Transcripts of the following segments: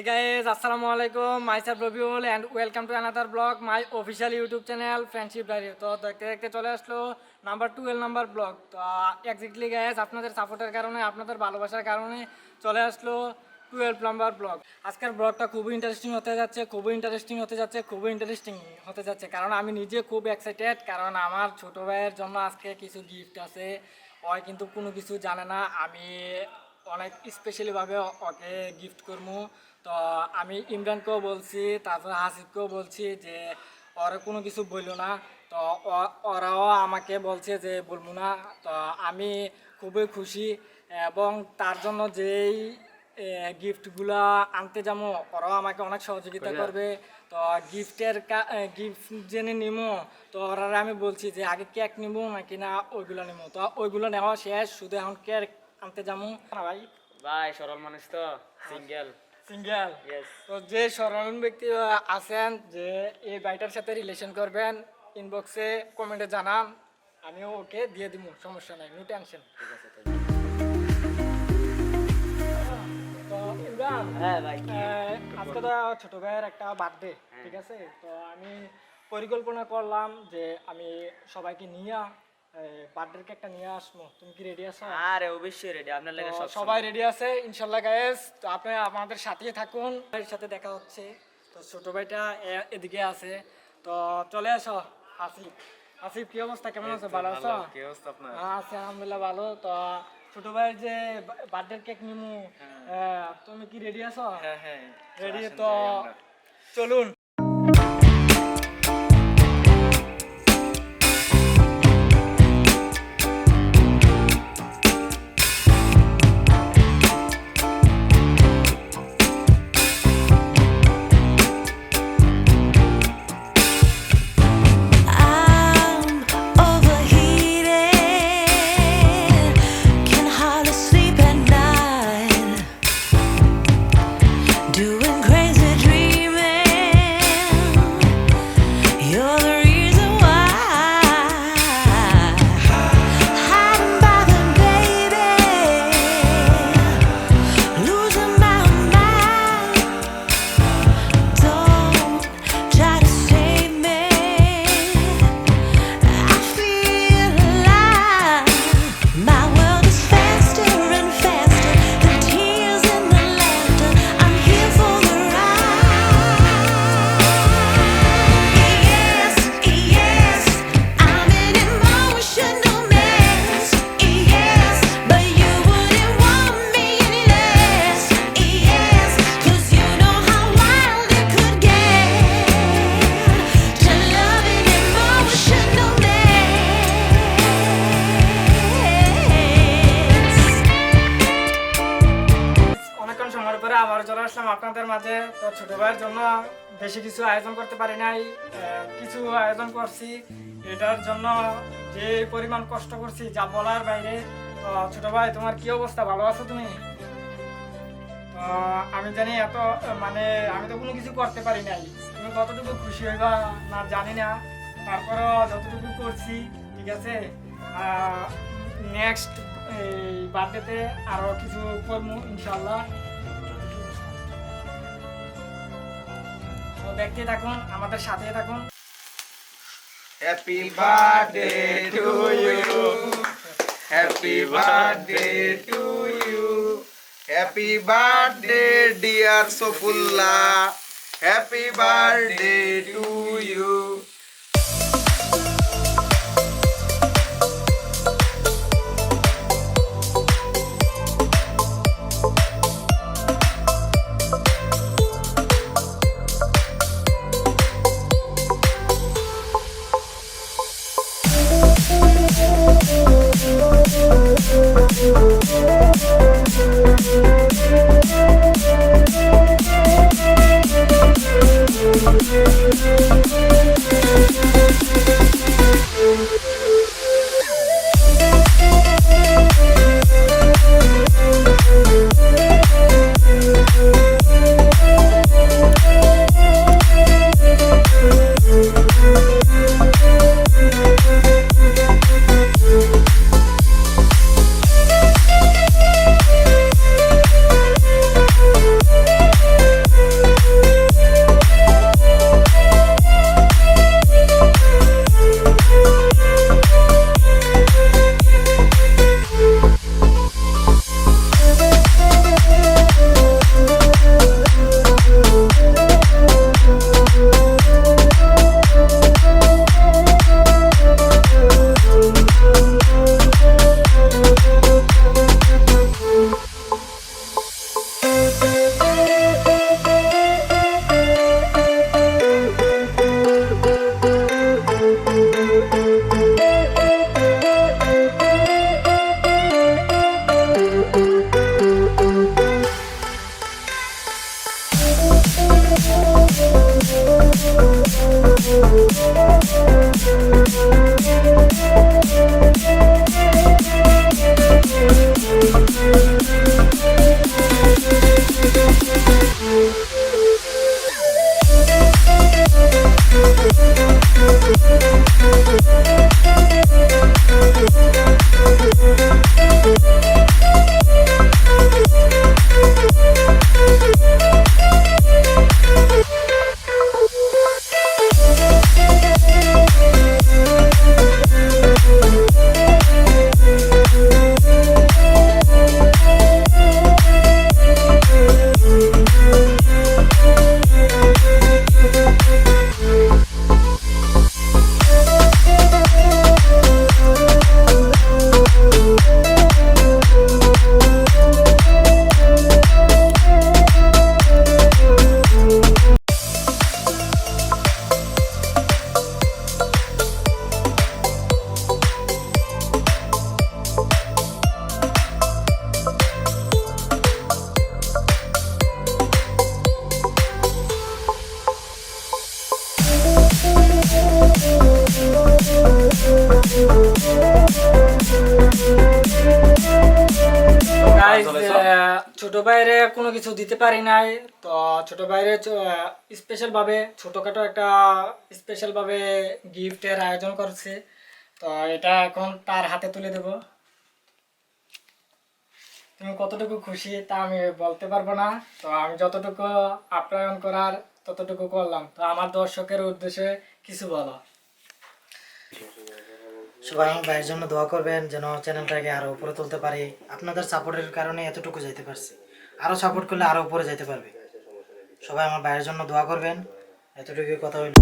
guys, assalamu alaikum. Myself Rabiul and welcome to another vlog, my official YouTube channel Friendship Diary. তো দেখতে দেখতে চলে আসলো number 12 number blog. তো exactly guys আপনাদের সাপোর্টের কারণে, আপনাদের ভালোবাসার কারণে চলে আসলো 12 নাম্বার ব্লগ। আজকের ব্লগটা খুবই ইন্টারেস্টিং হতে যাচ্ছে কারণ আমি নিজে খুব এক্সাইটেড, কারণ আমার ছোট ভাইয়ের জন্য আজকে কিছু গিফট আছে। ওই কিন্তু কোনো কিছু জানে না, আমি অনেক স্পেশালিভাবে ওকে গিফট করবো। তো আমি ইমরানকেও বলছি, তারপর হাসিবকেও বলছি যে ওরা কোনো কিছু বললো না। তো ওরাও আমাকে বলছে যে বলবো না। তো আমি খুবই খুশি এবং তার জন্য যেই গিফটগুলো আনতে যাবো ওরাও আমাকে অনেক সহযোগিতা করবে। তো গিফট জেনে নিবো, তো ওরা আমি বলছি যে আগে কেক নিবো নাকি না ওইগুলো নিবো। তো ওইগুলো নেওয়া শেষ, শুধু এখন কেক আনতে যাবো। ভাই ভাই সরল মানুষ তো সিঙ্গেল। তো যে সরল ব্যক্তি আছেন যে এই বাইটার সাথে রিলেশন করবেন, ইনবক্সে কমেন্টে জানান, আমিও ওকে দিয়ে দিব, সমস্যা নাই, নো টেনশন। তো ইমরান, হ্যাঁ ভাই, আজকে তো ছোট ভাইয়ের একটা বার্থডে, ঠিক আছে? তো আমি পরিকল্পনা করলাম যে আমি সবাইকে নিয়ে বার্থডে কেকটা নিয়ে আসবো। তুমি কি রেডি আছো? আরে অবশ্যই রেডি, আপনার লাগে সবাই রেডি আছে ইনশাআল্লাহ গাইস। তো আপনি আমাদের সাথেই থাকুন, ভাইয়ের সাথে দেখা হচ্ছে। তো ছোট ভাইটা এদিকে আছে, তো চলে আসো। আসিফ কি অবস্থা, কেমন আছো? ভালো আছো? কি অবস্থা আপনার? আছি আলহামদুলিল্লাহ ভালো। তো ছোট ভাইয়ের যে বার্থডে কেক নিমু, তুমি কি রেডি আছো? হ্যাঁ রেডি, তো চলুন। আবার চলে আসলাম আপনাদের মাঝে। তো ছোট ভাইয়ের জন্য বেশি কিছু আয়োজন করতে পারি নাই, কিছু আয়োজন করছি। এটার জন্য যে পরিমাণ কষ্ট করছি যা বলার বাইরে। তো ছোট ভাই, তোমার কি অবস্থা, ভালো আছো তুমি? তো আমি জানি এত আমি তো কোনো কিছু করতে পারি নাই, তুমি কতটুকু খুশি হইবা না জানি না, তারপরও যতটুকু করছি, ঠিক আছে? নেক্সট এই বার্থডেতে আরও কিছু করবো ইনশাল্লাহ। দেখতে থাকুন, আমাদের সাথে থাকুন। Happy birthday to you, happy birthday to you, happy birthday dear Safullah, happy birthday to you. ছোট ভাইরে কোনো কিছু দিতে পারি নাই, তো ছোট ভাইরে স্পেশাল ভাবে ছোটখাটো একটা স্পেশাল ভাবে গিফটের আয়োজন করছে। তো এটা এখন তার হাতে তুলে দেব। তুমি কতটুকু খুশি তা আমি বলতে পারবো না, তো আমি যতটুকু আপ্যায়ন করার ততটুকু করলাম। তো আমার দর্শকের উদ্দেশ্যে কিছু বলো। সবাই আমার ভাইয়ের জন্য দোয়া করবেন যেন চ্যানেলটাকে আরো উপরে তুলতে পারি। আপনাদের সাপোর্টের কারণে এতটুকু যাইতে পারছি, আরো সাপোর্ট করলে আরো উপরে যাইতে পারবে। সবাই আমার ভাইয়ের জন্য দোয়া করবেন। এতটুকু কথা হইল।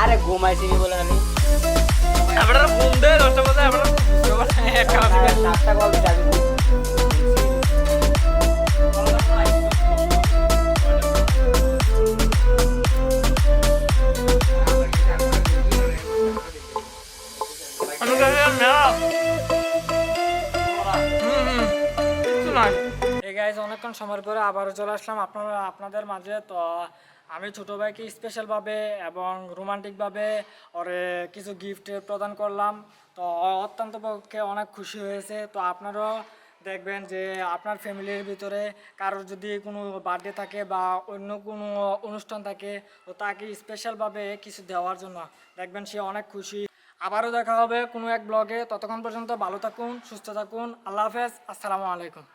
আরে ঘুমাইছি কি বলে আমি আমরা ঘুম দেয় 10টা বাজে, আমরা একটা সাতটা গল্প যাবি অনেকক্ষণ সময়ের পরে আবারও চলে আসলাম আপনাদের মাঝে। তো আমি ছোট ভাইকে স্পেশালভাবে এবং রোমান্টিকভাবে ওরে কিছু গিফট প্রদান করলাম। তো অত্যন্ত পক্ষে অনেক খুশি হয়েছে। তো আপনারাও দেখবেন যে আপনার ফ্যামিলির ভিতরে কারোর যদি কোনো বার্থডে থাকে বা অন্য কোনো অনুষ্ঠান থাকে, তো তাকে স্পেশালভাবে কিছু দেওয়ার জন্য দেখবেন সে অনেক খুশি। আবারও দেখা হবে কোনো এক ব্লগে। ততক্ষণ পর্যন্ত ভালো থাকুন, সুস্থ থাকুন। আল্লাহ হাফেজ, আসসালামু আলাইকুম।